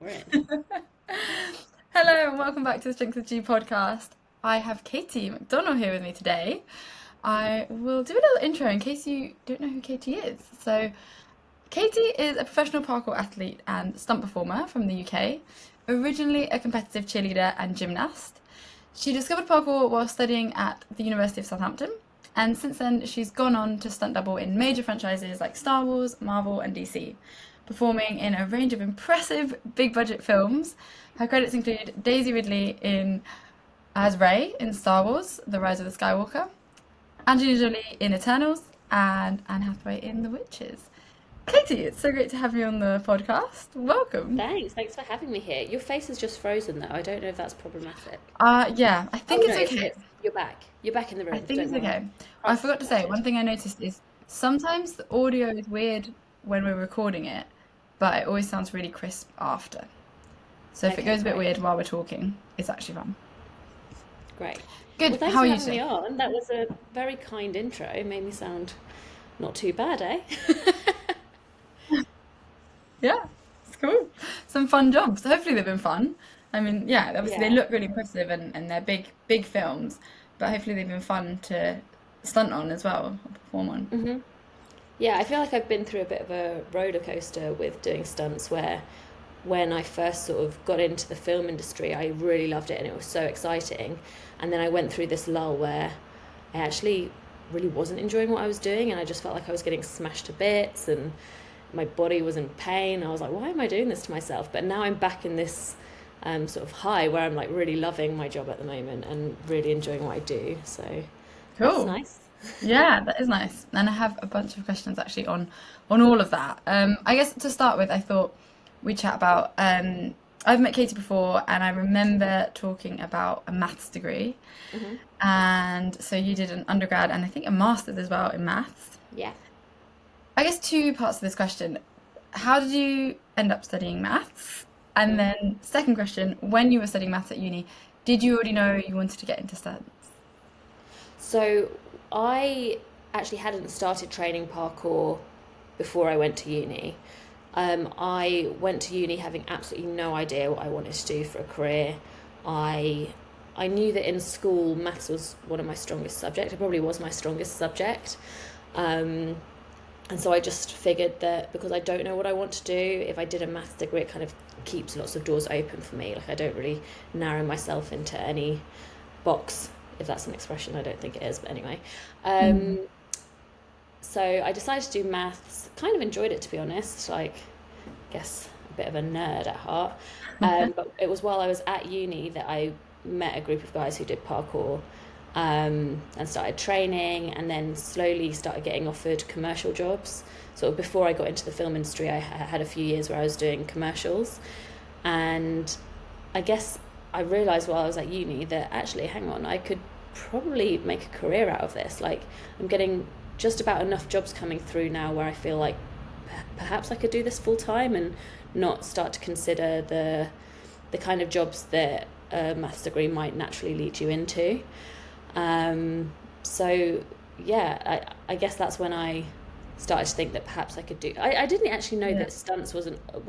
We're in. Hello and welcome back to the Strength of G podcast. I have Katie McDonnell here with me today. I will do a little intro in case you don't know who Katie is. So, Katie is a professional parkour athlete and stunt performer from the UK, originally a competitive cheerleader and gymnast. She discovered parkour while studying at the University of Southampton, and since then she's gone on to stunt double in major franchises like Star Wars, Marvel, and DC, performing in a range of impressive big budget films. Her credits include Daisy Ridley in as Rey in Star Wars: The Rise of the Skywalker, Angelina Jolie in Eternals, and Anne Hathaway in The Witches. Katie, it's so great to have you on the podcast. Welcome. Thanks for having me here. Your face is just frozen though. I don't know if that's problematic. Yeah, I Oh think no, it's okay. you're back. You're back in the I room. think Don't it's worry. okay. I Press forgot to say, started. one thing I noticed is sometimes the audio is weird when we're recording it, but it always sounds really crisp after. So if it Okay, goes a bit great, weird while we're talking, it's actually fun. great. Well, Good. thanks How are for you having me today? on. That was a very kind intro. It made me sound not too bad, eh? Yeah, it's cool. Some fun jobs. Hopefully they've been fun. I mean, yeah, obviously they Yeah. look really impressive and they're big films, but hopefully they've been fun to stunt on as well, or perform on. hmm Yeah, I feel like I've been through a bit of a roller coaster with doing stunts where when I first sort of got into the film industry, I really loved it and it was so exciting. And then I went through this lull where I actually really wasn't enjoying what I was doing and I just felt like I was getting smashed to bits and my body was in pain. I was like, why am I doing this to myself? But now I'm back in this sort of high where I'm like really loving my job at the moment and really enjoying what I do. So that's Cool. nice. Yeah, that is nice. And I have a bunch of questions actually on all of that. I guess to start with, I thought we'd chat about I've met Katie before and I remember talking about a maths degree. hmm And so you did an undergrad and I think a master's as well in maths. Yeah. I guess two parts to this question. How did you end up studying maths? And Mm. then second question, when you were studying maths at uni, did you already know you wanted to get into stunts? So I actually hadn't started training parkour before I went to uni. I went to uni having absolutely no idea what I wanted to do for a career. I I knew that in school maths was one of my strongest subjects. It probably was my strongest subject. Um, and so I just figured that because I don't know what I want to do, if I did a maths degree, it kind of keeps lots of doors open for me. Like I don't really narrow myself into any box, if that's an expression. I don't think it is, but anyway. Mm. Um, so I decided to do maths. Kind of enjoyed it, to be honest. Like, I guess a bit of a nerd at heart. But it was while I was at uni that I met a group of guys who did parkour, and started training, and then slowly started getting offered commercial jobs. So before I got into the film industry, I had a few years where I was doing commercials, and I guess I realized while I was at uni that actually, hang on, I could probably make a career out of this. Like, I'm getting just about enough jobs coming through now where I feel like perhaps I could do this full time and not start to consider the kind of jobs that a maths degree might naturally lead you into. So yeah, I guess that's when I started to think that perhaps I could do. I didn't actually know Yeah. that stunts was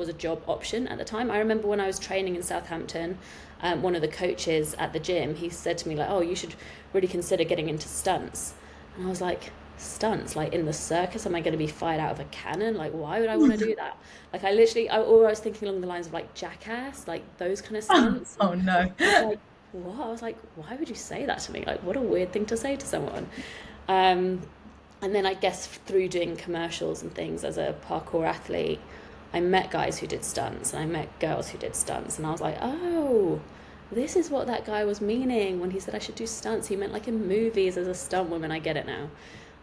a job option at the time. I remember when I was training in Southampton, one of the coaches at the gym, he said to me like, "Oh, you should really consider getting into stunts." And I was like, "Stunts? Like in the circus? Am I going to be fired out of a cannon? Like, why would I want to do that?" Like, or I was thinking along the lines of like Jackass, like those kind of stunts. And Oh no. I was like, what? I was like, why would you say that to me? Like, what a weird thing to say to someone. Um, and then I guess through doing commercials and things as a parkour athlete, I met guys who did stunts and I met girls who did stunts. And I was like, oh, this is what that guy was meaning when he said I should do stunts. He meant like in movies as a stunt woman. I get it now.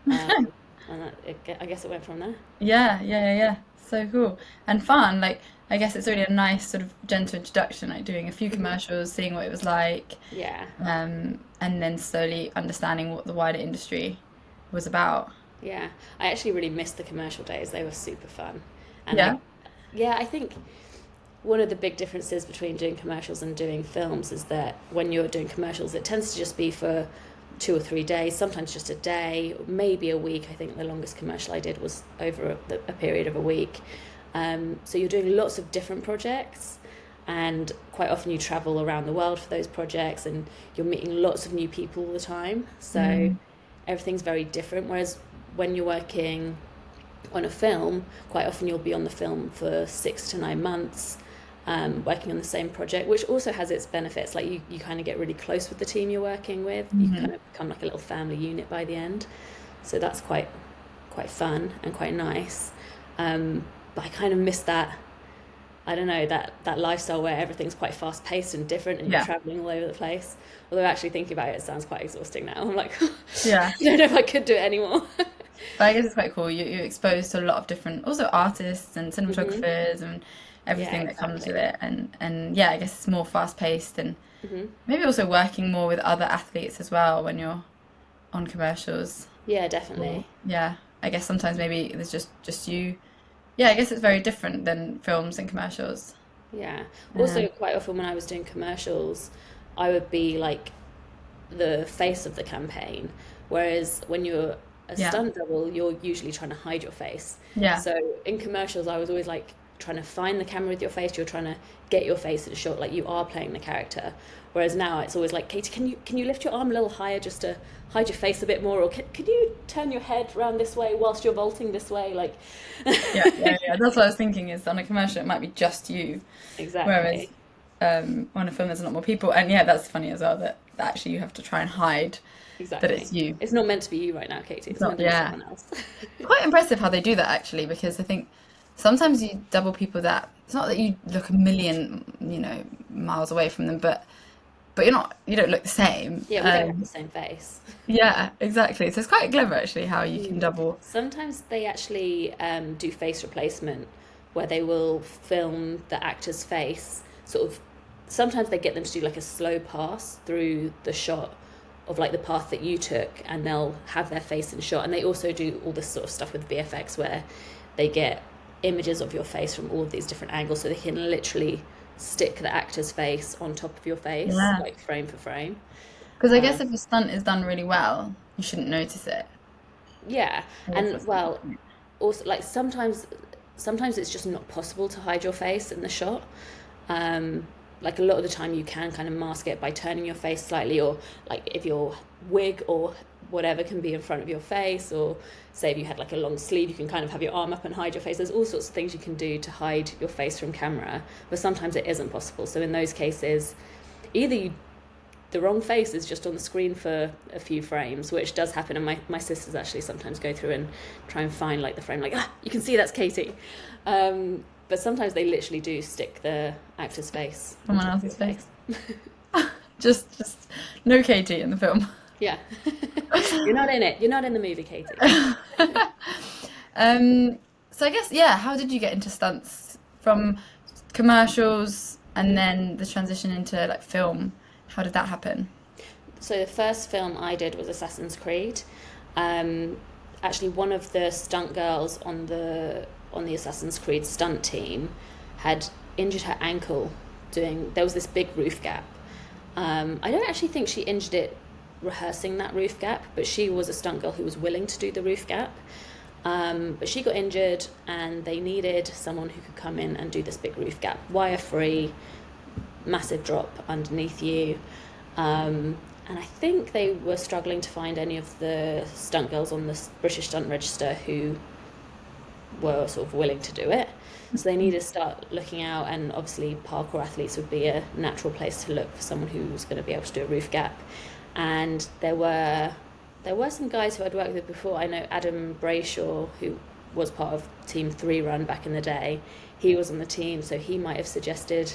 Um, I guess it went from there. Yeah. So cool and fun. Like, I guess it's really a nice sort of gentle introduction, like doing a few hmm commercials, seeing what it was like, Yeah. and then slowly understanding what the wider industry was about. Yeah. I actually really missed the commercial days. They were super fun. And Yeah. yeah, I think one of the big differences between doing commercials and doing films is that when you're doing commercials, it tends to just be for 2 or 3 days, sometimes just a day, maybe a week. I think the longest commercial I did was over a period of a week. So you're doing lots of different projects, and quite often you travel around the world for those projects, and you're meeting lots of new people all the time. So Mm. everything's very different. Whereas when you're working on a film, quite often you'll be on the film for 6 to 9 months, working on the same project, which also has its benefits. Like you kind of get really close with the team you're working with. You kind of become like a little family unit by the end. So that's quite fun and quite nice. But I kind of miss that. I don't know, that lifestyle where everything's quite fast paced and different, and you're Yeah. traveling all over the place. Although actually thinking about it, it sounds quite exhausting now. I'm like, Yeah. I don't know if I could do it anymore. But I guess it's quite cool. You're exposed to a lot of different, also artists and Hmm. cinematographers and Yeah, everything that comes with exactly. it. And yeah, I guess it's more fast paced and Hmm. maybe also working more with other athletes as well when you're on commercials. Yeah, Or definitely. yeah, I guess sometimes maybe there's just you. Yeah, I guess it's very different than films and commercials. Yeah. Um, Also, quite often when I was doing commercials, I would be like the face of the campaign. Whereas when you're a yeah, stunt double, you're usually trying to hide your face. yeah, So in commercials, I was always like trying to find the camera with your face. You're trying to get your face in shot, like you are playing the character. Whereas now it's always like, Katie, can you lift your arm a little higher just to hide your face a bit more, or can you turn your head around this way whilst you're vaulting this way? Like, yeah. That's what I was thinking is on a commercial it might be just you, whereas exactly, on a film there's a lot more people. And yeah, that's funny as well that actually you have to try and hide that exactly. it's you. It's not meant to be you right now, Katie. It's It's meant not, to be yeah. someone else. Quite impressive how they do that actually, because I think sometimes you double people that it's not that you look a million, miles away from them, but you don't look the same. Yeah, we don't have the same face. Yeah, exactly. So it's quite clever actually how you can Mm. double. Sometimes they actually do face replacement where they will film the actor's face, sort of. Sometimes they get them to do like a slow pass through the shot of like the path that you took, and they'll have their face in shot. And they also do all this sort of stuff with VFX where they get images of your face from all of these different angles, so they can literally stick the actor's face on top of your face, Yeah. like frame for frame. Because I guess Um, if a stunt is done really well, you shouldn't notice it. yeah, I guess and that's the well, point. also like sometimes it's just not possible to hide your face in the shot. um like a lot of the time you can kind of mask it by turning your face slightly, or like if your wig or whatever can be in front of your face, or say if you had like a long sleeve, you can kind of have your arm up and hide your face. There's all sorts of things you can do to hide your face from camera, but sometimes it isn't possible. So in those cases, either the wrong face is just on the screen for a few frames, which does happen. And my sisters actually sometimes go through and try and find like the frame, like, you can see that's Katie. But sometimes they literally do stick the actor's face on Someone top of your else's face. face. Just no Katie in the film. Yeah. You're not in it. You're not in the movie, Katie. Um, so I guess, yeah, how did you get into stunts from commercials and Mhm. then the transition into like film? How did that happen? So the first film I did was Assassin's Creed. Um, Actually, one of the stunt girls on the Assassin's Creed stunt team had injured her ankle doing. There was this big roof gap. I don't actually think she injured it rehearsing that roof gap, but she was a stunt girl who was willing to do the roof gap. But she got injured, and they needed someone who could come in and do this big roof gap, wire free, massive drop underneath you. And I think they were struggling to find any of the stunt girls on the British Stunt Register who were sort of willing to do it. So they needed to start looking out, and obviously parkour athletes would be a natural place to look for someone who was going to be able to do a roof gap. And there were some guys who I'd worked with before. I know Adam Brayshaw, who was part of Team Three Run back in the day. He was on the team, so he might have suggested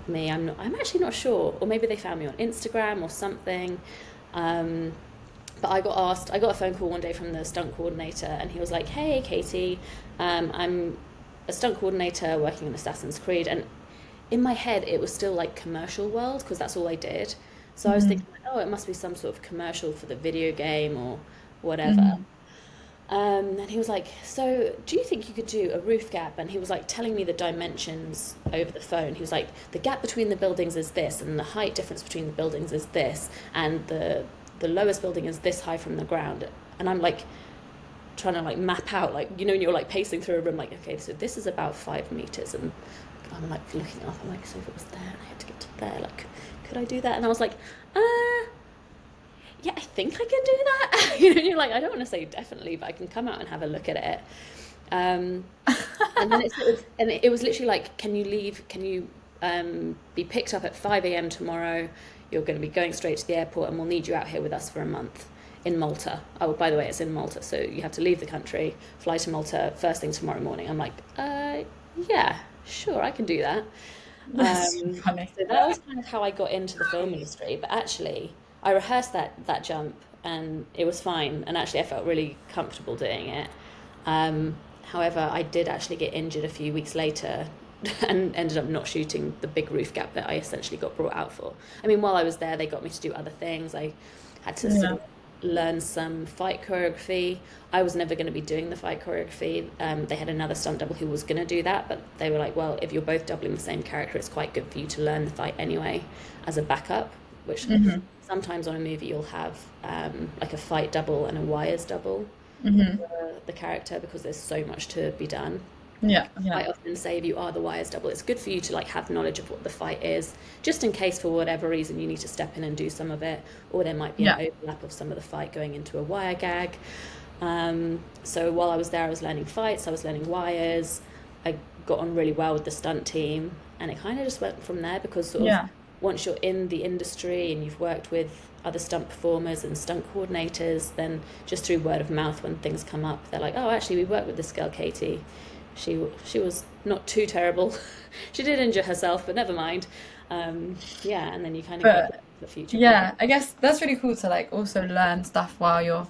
me. I'm actually not sure, or maybe they found me on Instagram or something. Um, but I got a phone call one day from the stunt coordinator, and he was like, "Hey, Katie, I'm a stunt coordinator working on Assassin's Creed." And in my head, it was still like commercial world because that's all I did. So I was Mm, thinking, like, oh, it must be some sort of commercial for the video game or whatever. mm, And he was like, "So, do you think you could do a roof gap?" And he was like telling me the dimensions over the phone. He was like, "The gap between the buildings is this, and the height difference between the buildings is this, and the lowest building is this high from the ground." And I'm like trying to like map out, like, when you're like pacing through a room, like, okay, so this is about 5 meters, and I'm like looking up. I'm like, so if it was there and I had to get to there, like, could I do that? And I was like, yeah, I think I can do that. You're like, I don't want to say definitely, but I can come out and have a look at it. Um, and then it was literally like, can you leave? Can you be picked up at 5 a.m. tomorrow? You're going to be going straight to the airport, and we'll need you out here with us for a month in Malta. Oh, by the way, it's in Malta, so you have to leave the country, fly to Malta first thing tomorrow morning. I'm like, yeah, sure, I can do that. That's funny. So that was kind of how I got into the film industry. But actually, I rehearsed that jump, and it was fine. And actually, I felt really comfortable doing it. However, I did actually get injured a few weeks later and ended up not shooting the big roof gap that I essentially got brought out for. I mean, while I was there, they got me to do other things. I had to sort Yeah. of learn some fight choreography. I was never going to be doing the fight choreography. They had another stunt double who was going to do that, but they were like, well, if you're both doubling the same character, it's quite good for you to learn the fight anyway as a backup, which Hmm. sometimes on a movie you'll have like a fight double and a wires double Hmm. for the character because there's so much to be done. Yeah, yeah, I often say if you are the wires double, it's good for you to like have knowledge of what the fight is, just in case for whatever reason you need to step in and do some of it, or there might be an yeah, overlap of some of the fight going into a wire gag. So while I was there, I was learning fights, I was learning wires. I got on really well with the stunt team, and it kind of just went from there because sort of yeah, once you're in the industry and you've worked with other stunt performers and stunt coordinators, then just through word of mouth, when things come up, they're like, oh, actually, we worked with this girl, Katie. She was not too terrible. She did injure herself, but never mind. Yeah, and then you kind of get but the future project. yeah, I guess that's really cool to like also learn stuff while you're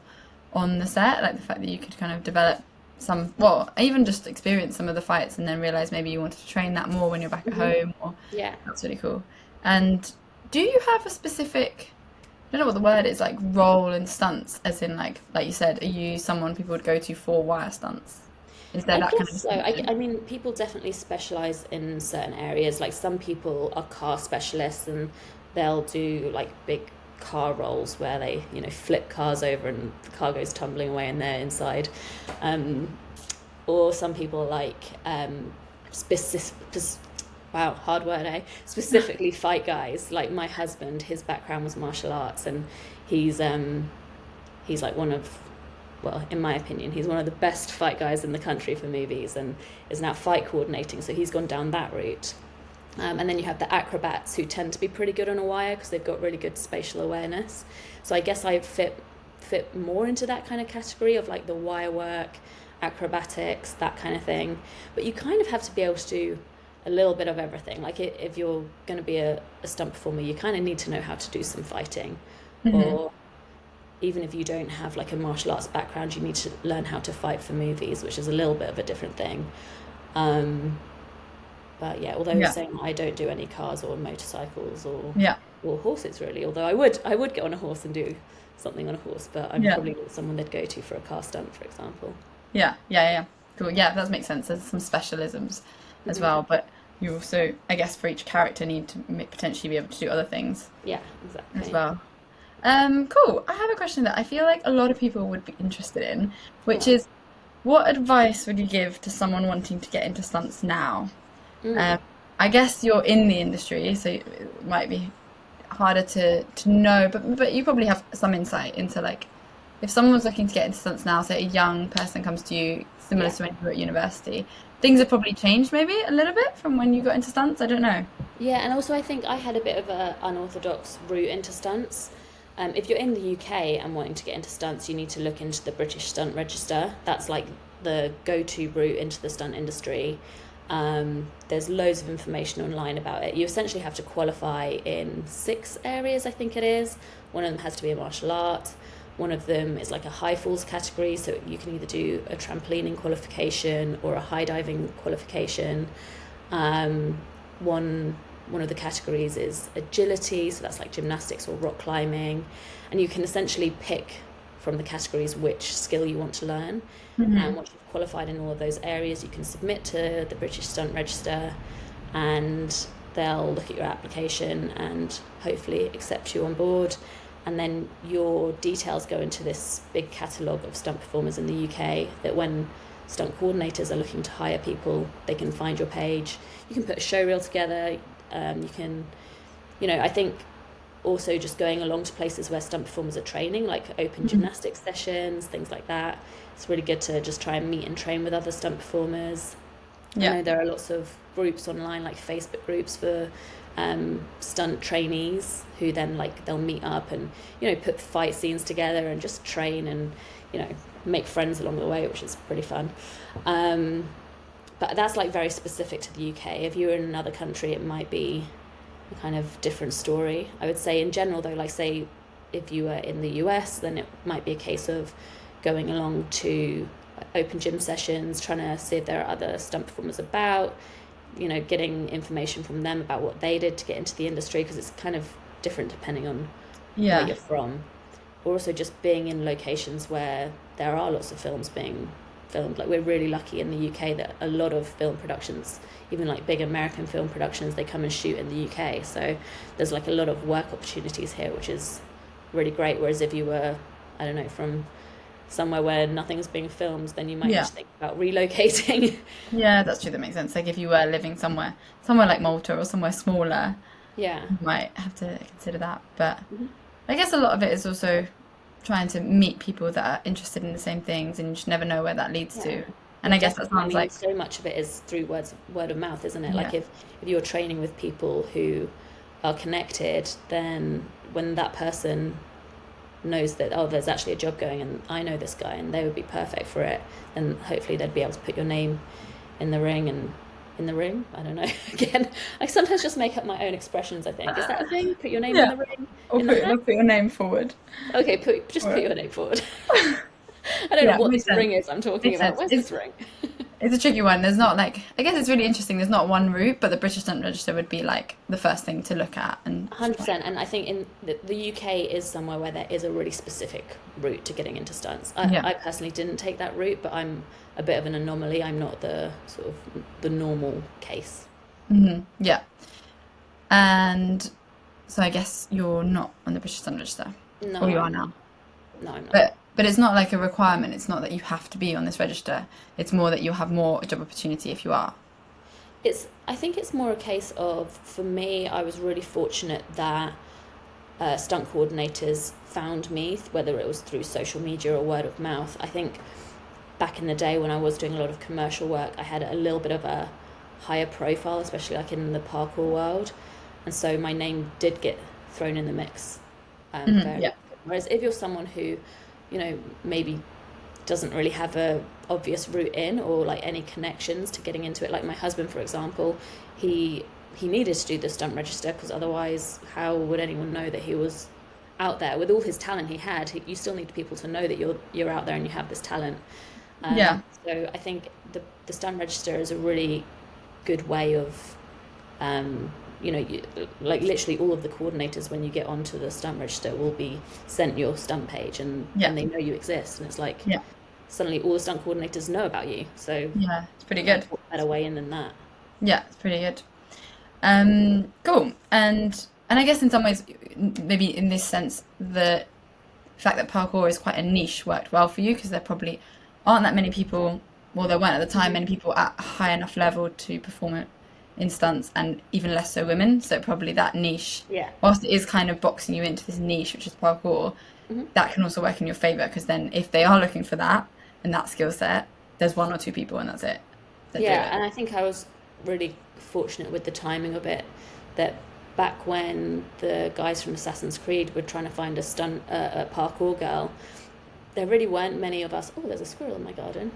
on the set, like the fact that you could kind of develop some, well, even just experience some of the fights and then realize maybe you wanted to train that more when you're back at Hmm. home, or Yeah. that's really cool. And do you have a specific, I don't know what the word is, like role in stunts, as in like you said, are you someone people would go to for wire stunts? Is there I that kind guess of so. I distinction? mean, people definitely specialize in certain areas. Like some people are car specialists and they'll do like big car rolls where they, flip cars over and the car goes tumbling away and they're inside. Um, or some people like specific, wow, hard word, eh? Specifically fight guys. Like my husband, his background was martial arts, and he's he's like one of, well, in my opinion, he's one of the best fight guys in the country for movies and is now fight coordinating. So he's gone down that route. And then you have the acrobats who tend to be pretty good on a wire because they've got really good spatial awareness. So I guess I fit more into that kind of category of like the wire work, acrobatics, that kind of thing. But you kind of have to be able to do a little bit of everything. Like if you're going to be a stunt performer, you kind of need to know how to do some fighting, Hmm. or even if you don't have like a martial arts background, you need to learn how to fight for movies, which is a little bit of a different thing. Um, but yeah, although Yeah, saying I don't do any cars or motorcycles yeah, or horses really, although I would get on a horse and do something on a horse, but I'm yeah, probably not someone they'd go to for a car stunt, for example. yeah, yeah, yeah. Cool. Yeah, that makes sense. There's some specialisms as Hmm. well, but you also, I guess, for each character need to potentially be able to do other things Yeah, as exactly. well. Cool. I have a question that I feel like a lot of people would be interested in, which Right. is, what advice would you give to someone wanting to get into stunts now? Um, Mm. I guess you're in the industry, so it might be harder to know, but you probably have some insight into like if someone was looking to get into stunts now, say a young person comes to you, similar Yeah. to when you were at university, things have probably changed maybe a little bit from when you got into stunts. I don't know. Yeah, and also I think I had a bit of a unorthodox route into stunts. If you're in the UK and wanting to get into stunts, you need to look into the British Stunt Register. That's like the go-to route into the stunt industry. There's loads of information online about it. You essentially have to qualify in 6 areas, I think it is. One of them has to be a martial art. One of them is like a high falls category, so you can either do a trampolining qualification or a high diving qualification. Um, one one of the categories is agility, so that's like gymnastics or rock climbing, and you can essentially pick from the categories which skill you want to learn. And Hmm. once you've qualified in all of those areas, you can submit to the British Stunt Register, and they'll look at your application and hopefully accept you on board. And then your details go into this big catalogue of stunt performers in the UK that when stunt coordinators are looking to hire people, they can find your page. You can put a show reel together. You can, I think also just going along to places where stunt performers are training, like open gymnastics sessions, things like that. It's really good to just try and meet and train with other stunt performers. I Yeah. know there are lots of groups online, like Facebook groups for stunt trainees who then they'll meet up and put fight scenes together and just train and make friends along the way, which is pretty fun. But that's very specific to the UK. If you're in another country, it might be a kind of different story. I would say in general though, say if you were in the US, then it might be a case of going along to open gym sessions, trying to see if there are other stunt performers about, getting information from them about what they did to get into the industry, because it's kind of different depending on where Yeah. you're from. Or also just being in locations where there are lots of films being filmed. We're really lucky in the UK that a lot of film productions, even big American film productions, they come and shoot in the UK. So there's a lot of work opportunities here, which is really great. Whereas if you were, I don't know, from somewhere where nothing's being filmed, then you might need Yeah. to think about relocating. Yeah, that's true. That makes sense. Like if you were living somewhere like Malta or somewhere smaller, Yeah. you might have to consider that. But Mhm. I guess a lot of it is also trying to meet people that are interested in the same things, and you just never know where that leads Yeah. to. And Yeah, I guess that definitely. I sounds mean, like, so much of it is through word of mouth, isn't it? yeah, If you're training with people who are connected, then when that person knows that, oh, there's actually a job going and I know this guy and they would be perfect for it, then hopefully they'd be able to put your name in the ring. And in the ring, I don't know. Again, I sometimes just make up my own expressions, I think. Is that a thing? Put your name in yeah, the ring? or In the hat? put your name forward. Okay, put Or, your name forward. I don't know yeah, what makes this sense. ring is I'm talking Makes about. sense. Where's this ring? It's a tricky one. There's not I guess it's really interesting. There's not one route, but the British Stunt Register would be the first thing to look at and try. 100%. And I think in the UK is somewhere where there is a really specific route to getting into stunts. Yeah. I personally didn't take that route, but I'm a bit of an anomaly. I'm not the sort of the normal case. Yeah. And so I guess you're not on the British Stunt Register, No, or you are I'm not. now. No, I'm not. But it's not like a requirement. It's not that you have to be on this register. It's more that you'll have more job opportunity if you are. I think it's more a case of, for me, I was really fortunate that stunt coordinators found me, whether it was through social media or word of mouth. I think back in the day when I was doing a lot of commercial work, I had a little bit of a higher profile, especially in the parkour world. And so my name did get thrown in the mix very Yeah. often. Whereas if you're someone who, maybe doesn't really have a obvious route in or any connections to getting into it, like my husband, for example, he needed to do the stunt register because otherwise how would anyone know that he was out there with all his talent he had? You still need people to know that you're out there and you have this talent. Yeah. So I think the stunt register is a really good way of literally all of the coordinators, when you get onto the stunt register, will be sent your stunt page, and Yeah. they know you exist, and it's Yeah. suddenly all the stunt coordinators know about you. So Yeah. It's pretty good. what better way in than that? Yeah, it's pretty good. Cool. And I guess in some ways, maybe in this sense, the fact that parkour is quite a niche worked well for you because there probably aren't that many people, well, there weren't at the time many people at a high enough level to perform it in stunts, and even less so women. So probably that niche, Yeah. whilst it is kind of boxing you into this niche, which is parkour, Hmm. that can also work in your favor because then if they are looking for that and that skill set, there's one or two people and that's it that do Yeah, it. and I think I was really fortunate with the timing of it, that back when the guys from Assassin's Creed were trying to find a parkour girl, there really weren't many of us. Oh, there's a squirrel in my garden.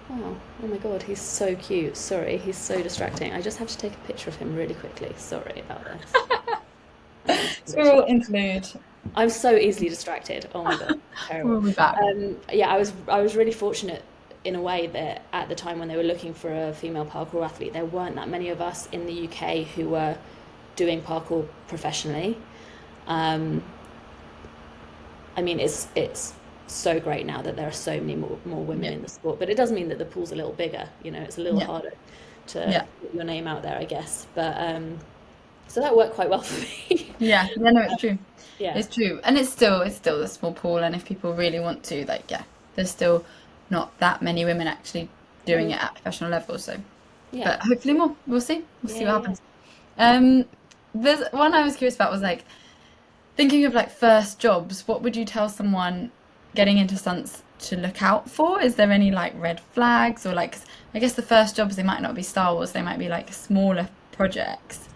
Wow. Oh my God, he's so cute. Sorry, he's so distracting. I just have to take a picture of him really quickly. Sorry about this. Squirrel interlude. I'm so easily distracted. Oh my God, terrible. We'll be back. Yeah, I was really fortunate in a way that at the time when they were looking for a female parkour athlete, there weren't that many of us in the UK who were doing parkour professionally. I mean, it's so great now that there are so many more women Yeah. in the sport, but it does mean that the pool's a little bigger. It's a little Yeah. harder to Yeah. get your name out there, I guess. But so that worked quite well for me. Yeah. Yeah, no, it's true. Yeah. It's true. And it's still a small pool, and if people really want to, yeah, there's still not that many women actually doing Mm. it at professional level. So, Yeah. but hopefully more. We'll see. We'll see Yeah, what yeah. happens. Um, there's one I was curious about was like thinking of like first jobs. What would you tell someone getting into stunts to look out for? Is there any like red flags or like 'cause I guess the first jobs they might not be Star Wars, they might be like smaller projects.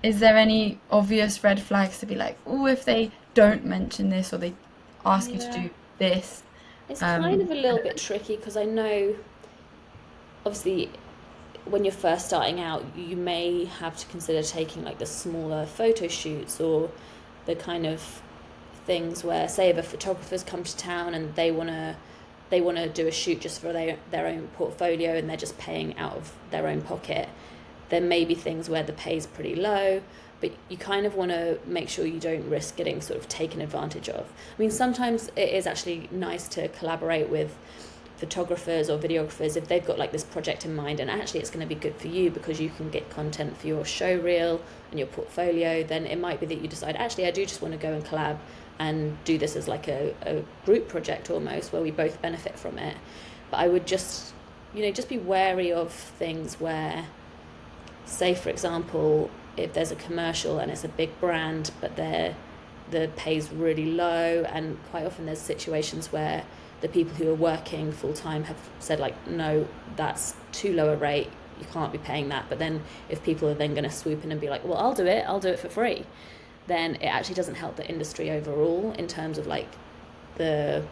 Is there any obvious red flags to be like, oh, if they don't mention this or they ask you to Yeah. do this? It's kind Um, of a little bit tricky because I know, obviously, when you're first starting out, you may have to consider taking like the smaller photo shoots or the kind of things where, say, if a photographer's come to town and they want to do a shoot just for their own portfolio and they're just paying out of their own pocket, there may be things where the pay's pretty low, but you kind of want to make sure you don't risk getting sort of taken advantage of. I mean, sometimes it is actually nice to collaborate with photographers or videographers if they've got like this project in mind and actually it's going to be good for you because you can get content for your show reel and your portfolio. Then it might be that you decide, actually I do just want to go and collab and do this as like a group project almost where we both benefit from it. But I would just, just be wary of things where, say for example, if there's a commercial and it's a big brand but the pay's really low, and quite often there's situations where the people who are working full time have said like, no, that's too low a rate, you can't be paying that. But then if people are then going to swoop in and be like, well, I'll do it for free, then it actually doesn't help the industry overall in terms of like the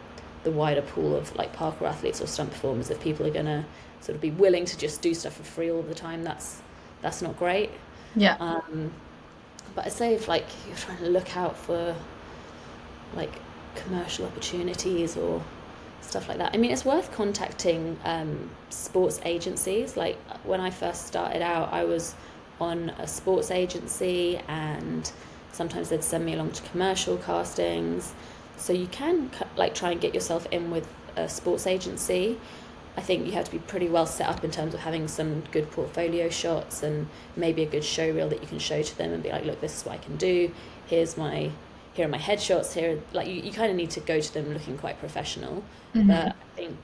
wider pool of like parkour athletes or stunt performers. If people are going to sort of be willing to just do stuff for free all the time, that's not great. yeah. um, but I say if like you're trying to look out for like commercial opportunities or stuff like that, I mean, it's worth contacting sports agencies. Like when I first started out, I was on a sports agency, and sometimes they'd send me along to commercial castings. So you can like try and get yourself in with a sports agency. I think you have to be pretty well set up in terms of having some good portfolio shots and maybe a good show reel that you can show to them and be like, look, this is what I can do. Here are my headshots. Here, like you kind of need to go to them looking quite professional. But Hmm. I think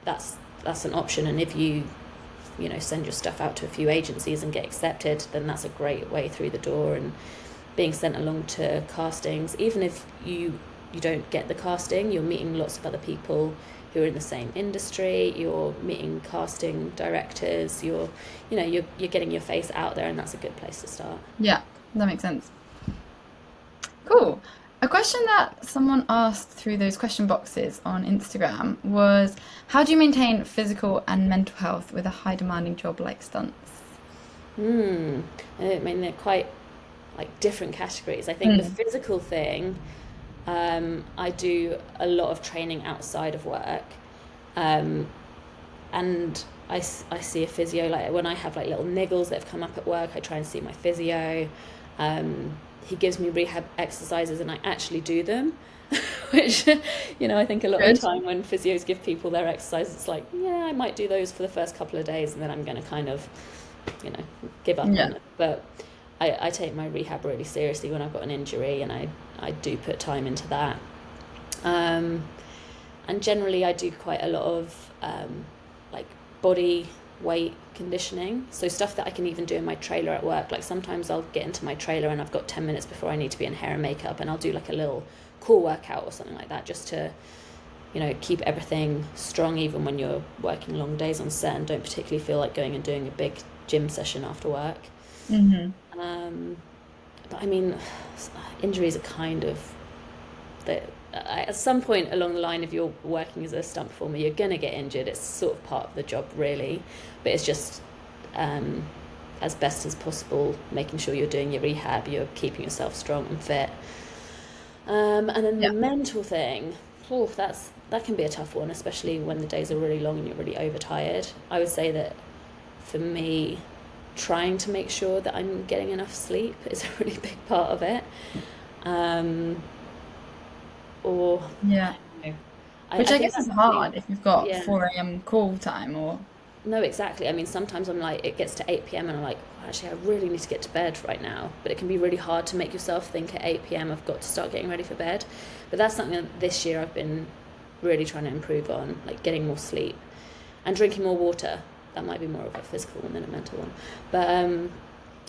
that's an option. And if you send your stuff out to a few agencies and get accepted, then that's a great way through the door. And being sent along to castings, even if you don't get the casting, you're meeting lots of other people who are in the same industry. You're meeting casting directors. You're getting your face out there, and that's a good place to start. Yeah, that makes sense. Cool. A question that someone asked through those question boxes on Instagram was, how do you maintain physical and mental health with a high demanding job like stunts? Hmm. I mean, they're quite like different categories. I think the Mm. physical thing, I do a lot of training outside of work, um, and I see a physio. Like when I have like little niggles that have come up at work, I try and see my physio. Um, he gives me rehab exercises, and I actually do them. Which, I think a lot of the Good. time when physios give people their exercises, it's like, yeah, I might do those for the first couple of days, and then I'm going to kind of, you know, give up Yeah. on it. But I take my rehab really seriously when I've got an injury, and I do put time into that. Um, and generally, I do quite a lot of like body weight conditioning. So stuff that I can even do in my trailer at work. Like sometimes I'll get into my trailer and I've got 10 minutes before I need to be in hair and makeup, and I'll do like a little core workout or something like that just to keep everything strong even when you're working long days on set and don't particularly feel like going and doing a big gym session after work. Hmm. Um, but I mean, injuries are kind of that at some point along the line, if you're working as a stunt performer, you're gonna get injured. It's sort of part of the job, really. But it's just um, as best as possible, making sure you're doing your rehab, you're keeping yourself strong and fit. And then the Yeah. mental thing, oh, that can be a tough one, especially when the days are really long and you're really overtired. I would say that for me, trying to make sure that I'm getting enough sleep is a really big part of it. Um, or Yeah. I don't know. Which I I think guess is that's something. hard if you've got Yeah. 4 a.m. call time or. No, exactly. I mean, sometimes I'm like, it gets to 8 p.m. and I'm like, "Oh, actually, I really need to get to bed right now." But it can be really hard to make yourself think at 8 p.m. I've got to start getting ready for bed. But that's something that this year I've been really trying to improve on, like getting more sleep and drinking more water. That might be more of a physical one than a mental one. But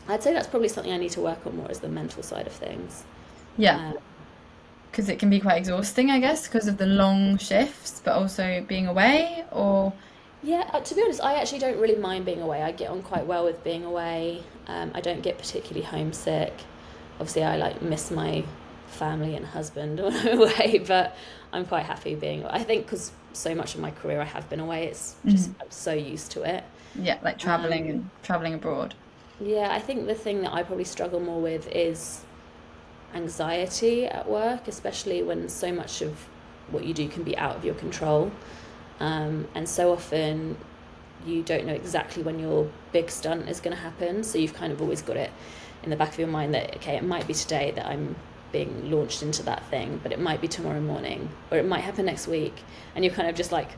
I'd say that's probably something I need to work on more, is the mental side of things. Yeah, Um, because it can be quite exhausting, I guess, because of the long shifts, but also being away, or yeah, to be honest, I actually don't really mind being away. I get on quite well with being away. I don't get particularly homesick. Obviously, I like miss my family and husband when I'm away, but I'm quite happy being away. I think because so much of my career I have been away, it's just Mhm. I'm so used to it. Yeah, like traveling Um, and traveling abroad. yeah, I think the thing that I probably struggle more with is anxiety at work, especially when so much of what you do can be out of your control. And so often you don't know exactly when your big stunt is going to happen. So you've kind of always got it in the back of your mind that, okay, it might be today that I'm being launched into that thing, but it might be tomorrow morning, or it might happen next week. And you're kind of just like,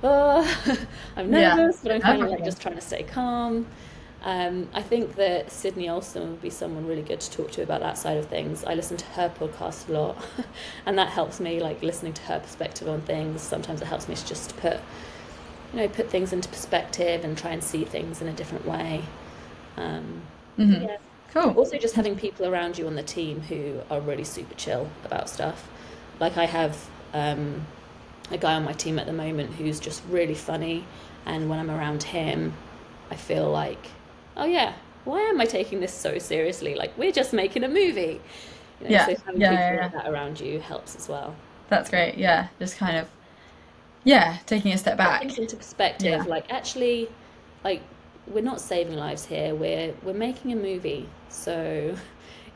oh, I'm Yeah, nervous, but I'm kind of like everything. just trying to stay calm. I think that Sydney Olsen would be someone really good to talk to about that side of things. I listen to her podcast a lot, and that helps me, like listening to her perspective on things. Sometimes it helps me to just put things into perspective and try and see things in a different way. Um, Hmm. yeah. Cool. Also, just having people around you on the team who are really super chill about stuff. Like I have a guy on my team at the moment who's just really funny, and when I'm around him, I feel like, oh yeah, why am I taking this so seriously? Like we're just making a movie, Yeah, So having yeah, people yeah, like yeah. that around you helps as well. That's great. Yeah, just kind of, yeah, taking a step Put back. things into perspective. Yeah, Like actually, like we're not saving lives here. We're making a movie. So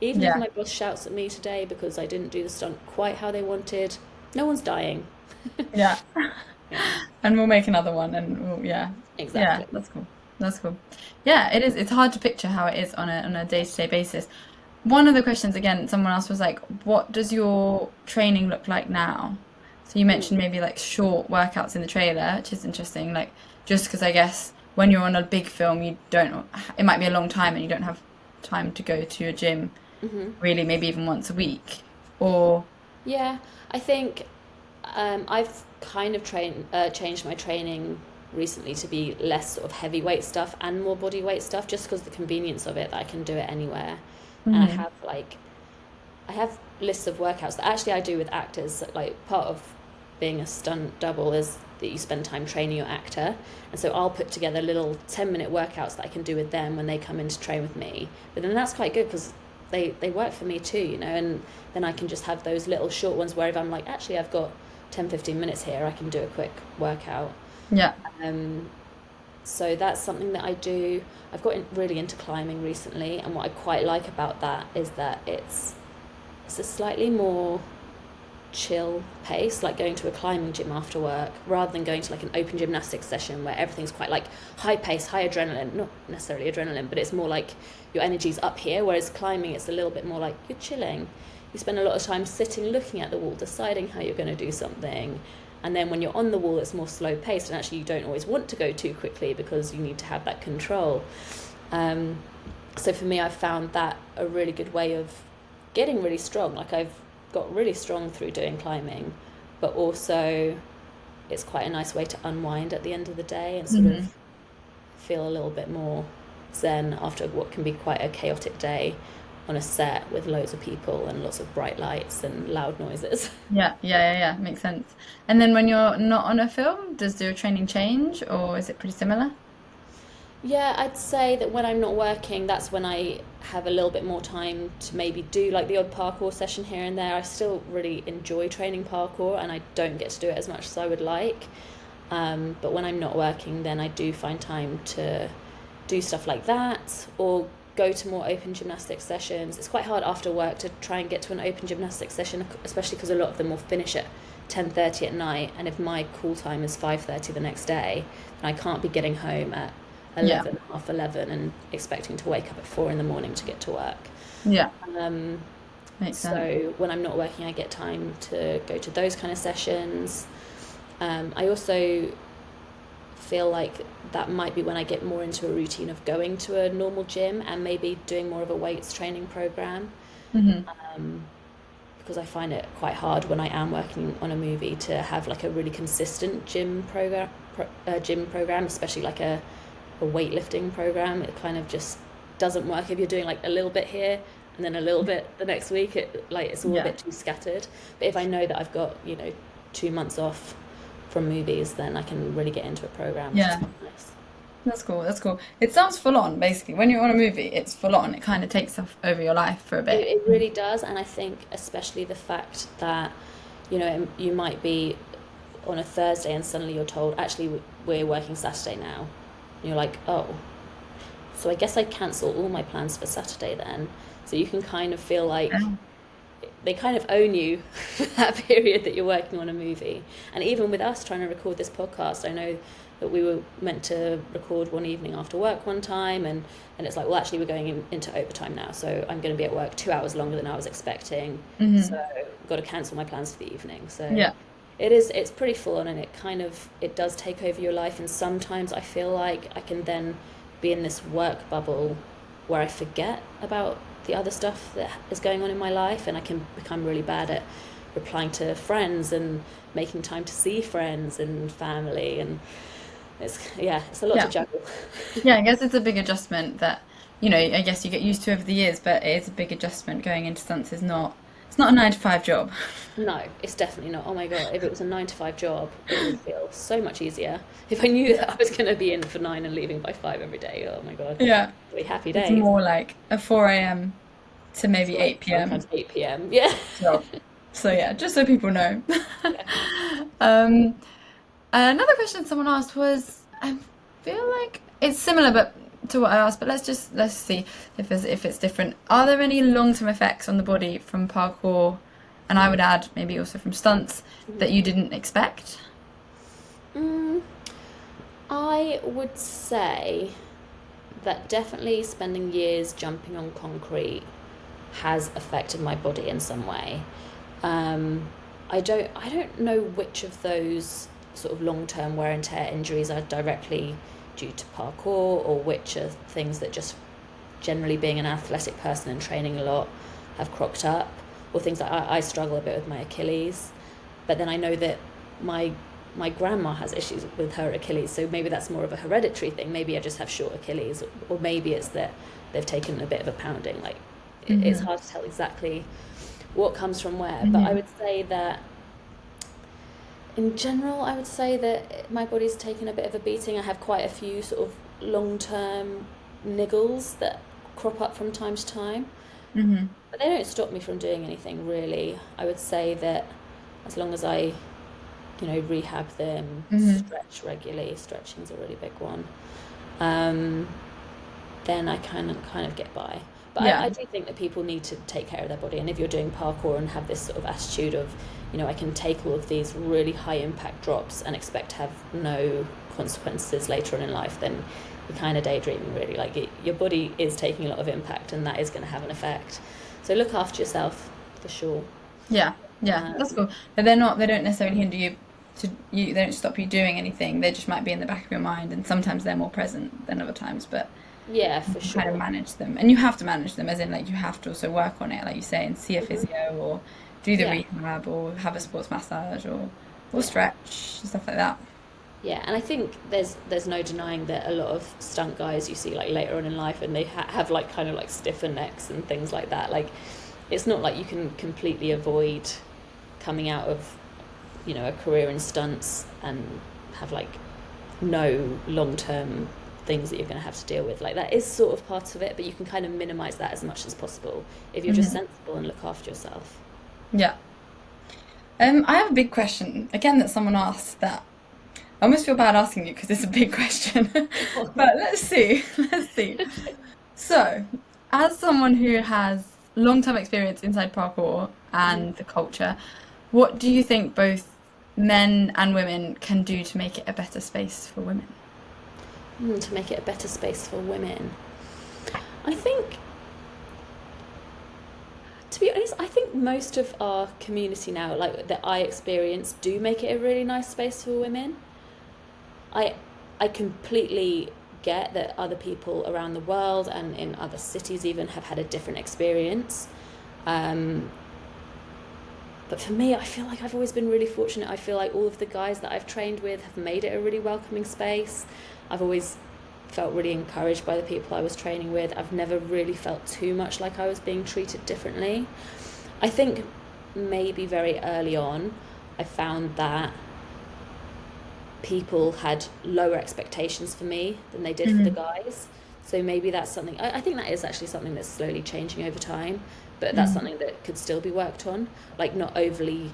even if yeah, my boss shouts at me today because I didn't do the stunt quite how they wanted, no one's dying. yeah. Yeah, And we'll make another one, and we'll, yeah, yeah, exactly. that's cool. That's cool. Yeah, it is. It's hard to picture how it is on a day-to-day basis. One of the questions, again, someone else was like, "What does your training look like now?" So you Mm. mentioned maybe like short workouts in the trailer, which is interesting. Like, just because I guess when you're on a big film, you don't. It might be a long time, and you don't have time to go to a gym Hmm. really, maybe even once a week. Or Yeah, I think I've kind of changed my training recently to be less sort of heavyweight stuff and more body weight stuff, just because the convenience of it that I can do it anywhere, and Mhm. I have lists of workouts that actually I do with actors. Like part of being a stunt double is that you spend time training your actor, and so I'll put together little 10-minute workouts that I can do with them when they come in to train with me. But then that's quite good because they work for me too, and then I can just have those little short ones where if I'm like, actually I've got 10-15 minutes here, I can do a quick workout. Yeah, um, so that's something that I do. I've got really into climbing recently, and what I quite like about that is that it's a slightly more chill pace, like going to a climbing gym after work, rather than going to like an open gymnastics session where everything's quite like high pace, high adrenaline. Not necessarily adrenaline, but it's more like your energy's up here. Whereas climbing, it's a little bit more like you're chilling. You spend a lot of time sitting, looking at the wall, deciding how you're going to do something. And then when you're on the wall, it's more slow paced, and actually, you don't always want to go too quickly because you need to have that control. Um, so for me, I've found that a really good way of getting really strong. Like I've got really strong through doing climbing, but also it's quite a nice way to unwind at the end of the day and sort of hmm, feel a little bit more zen after what can be quite a chaotic day on a set with loads of people and lots of bright lights and loud noises. yeah, yeah, yeah, yeah. Makes sense. And then when you're not on a film, does your training change, or is it pretty similar? Yeah, I'd say that when I'm not working, that's when I have a little bit more time to maybe do like the odd parkour session here and there. I still really enjoy training parkour, and I don't get to do it as much as I would like. But when I'm not working, then I do find time to do stuff like that or go to more open gymnastics sessions. It's quite hard after work to try and get to an open gymnastics session, especially because a lot of them will finish at 10:30 at night, and if my call time is 5:30 the next day, then I can't be getting home at Yeah, 11, half 11, and expecting to wake up at 4 in the morning to get to work. yeah, Um, makes sense. so when I'm not working, I get time to go to those kind of sessions. I also feel like that might be when I get more into a routine of going to a normal gym and maybe doing more of a weights training program. Hmm. Um, because I find it quite hard when I am working on a movie to have like a really consistent gym program, especially like a weightlifting program. It kind of just doesn't work if you're doing like a little bit here and then a little bit the next week. It's all a Yeah. bit too scattered. But if I know that I've got 2 months off from movies, then I can really get into a program, which is Yeah. quite nice. That's cool. That's cool. It sounds full on, basically. When you're on a movie, it's full on. It kind of takes off over your life for a It, bit. it really does, and I think especially the fact that you might be on a Thursday and suddenly you're told, actually, we're working Saturday now. And you're like, oh, so I guess I cancel all my plans for Saturday then. So you can kind of feel like Yeah. they kind of own you for that period that you're working on a movie. And even with us trying to record this podcast, I know that we were meant to record one evening after work one time, and it's like, well, actually, we're going into overtime now, so I'm going to be at work 2 hours longer than I was expecting. So Hmm. I've got to cancel my plans for the evening. So Yeah. it's pretty full on, and it does take over your life. And sometimes I feel like I can then be in this work bubble where I forget about the other stuff that is going on in my life, and I can become really bad at replying to friends and making time to see friends and family. And it's a lot to Yeah. juggle. Yeah, I guess it's a big adjustment that, I guess you get used to over the years, but it is a big adjustment going into stunts is not it's not a 9 to 5 job. No, it's definitely not. Oh my God, if it was a 9 to 5 job, it would feel so much easier. If I knew that I was going to be in for 9 and leaving by 5 every day, oh my God, Yeah. really happy It's days. more like a 4 a.m. to maybe So like 8 p.m. sometimes 8 p.m. Yeah. job. So yeah, just so people know. Yeah. Um, Another question someone asked was, I feel like it's similar but to what I asked, but let's see if it's different. Are there any long-term effects on the body from parkour, and I would add maybe also from stunts, that you didn't expect? Mm, I would say that definitely spending years jumping on concrete has affected my body in some way. Um, I don't know which of those sort of long-term wear and tear injuries are directly due to parkour, or which are things that just generally being an athletic person and training a lot have cropped up, or things like I struggle a bit with my Achilles, but then I know that my my grandma has issues with her Achilles, so maybe that's more of a hereditary thing. Maybe I just have short Achilles, or maybe it's that they've taken a bit of a pounding. Like it's Hmm. hard to tell exactly what comes from where, but I Hmm. would say that in general, I would say that my body's taken a bit of a beating. I have quite a few sort of long-term niggles that crop up from time to time, Hmm. but they don't stop me from doing anything really. I would say that as long as I, rehab them, Hmm. stretch regularly, stretching's a really big one, um, then I kind of get by. But I Yeah. do think that people need to take care of their body. And if you're doing parkour and have this sort of attitude of, I can take all of these really high impact drops and expect to have no consequences later on in life, then you're kind of daydreaming really. Like your body is taking a lot of impact, and that is going to have an effect. So look after yourself for sure. Yeah. Yeah. That's Um, cool. But they don't necessarily hinder you they don't stop you doing anything. They just might be in the back of your mind, and sometimes they're more present than other times, but yeah, you for can kind of sure. manage them. And you have to manage them, as in like you have to also work on it, like you say, and see a Hmm. physio or do the Yeah, rehab or have a sports massage or yeah. stretch, stuff like that. Yeah, and I think there's no denying that a lot of stunt guys you see like later on in life, and they have like kind of like stiffer necks and things like that. Like it's not like you can completely avoid coming out of a career in stunts and have like no long-term things that you're going to have to deal with. Like that is sort of part of it, but you can kind of minimize that as much as possible if you're just Hmm. sensible and look after yourself. Yeah. I have a big question again that someone asked that I almost feel bad asking you because it's a big question. But let's see. Let's see. So, as someone who has long-term experience inside parkour Mhm. and the culture, what do you think both men and women can do to make it a better space for women? To make it a better space for women, I think, to be honest, I think most of our community now, like that I experience, do make it a really nice space for women. I I completely get that other people around the world and in other cities even have had a different experience. Um, But for me, I feel like I've always been really fortunate. I feel like all of the guys that I've trained with have made it a really welcoming space. I've always felt really encouraged by the people I was training with. I've never really felt too much like I was being treated differently. I think maybe very early on, I found that people had lower expectations for me than they did for the Mm. guys. So maybe that's something, I think that is actually something that's slowly changing over time, but that's Mm. something that could still be worked on, like not overly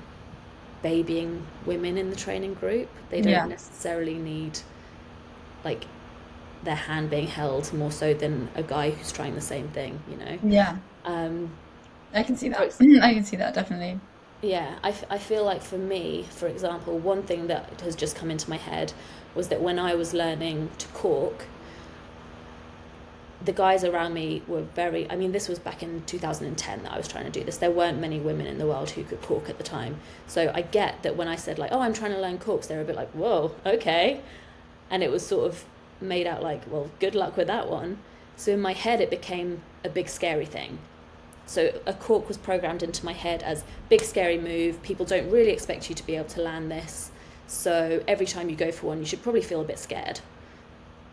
babying women in the training group. They don't Yeah. necessarily need like their hand being held more so than a guy who's trying the same thing, you know? Yeah. Um, I can see for that. ex- I can see that definitely. yeah, I feel like for me, for example, one thing that has just come into my head was that when I was learning to cork, the guys around me were very, I mean, this was back in 2010 that I was trying to do this. There weren't many women in the world who could cork at the time. So I get that when I said, like, oh, I'm trying to learn corks, they were a bit like, whoa, okay. And it was sort of made out like, well, good luck with that one. So in my head, it became a big, scary thing. So a cork was programmed into my head as big, scary move. People don't really expect you to be able to land this. So every time you go for one, you should probably feel a bit scared.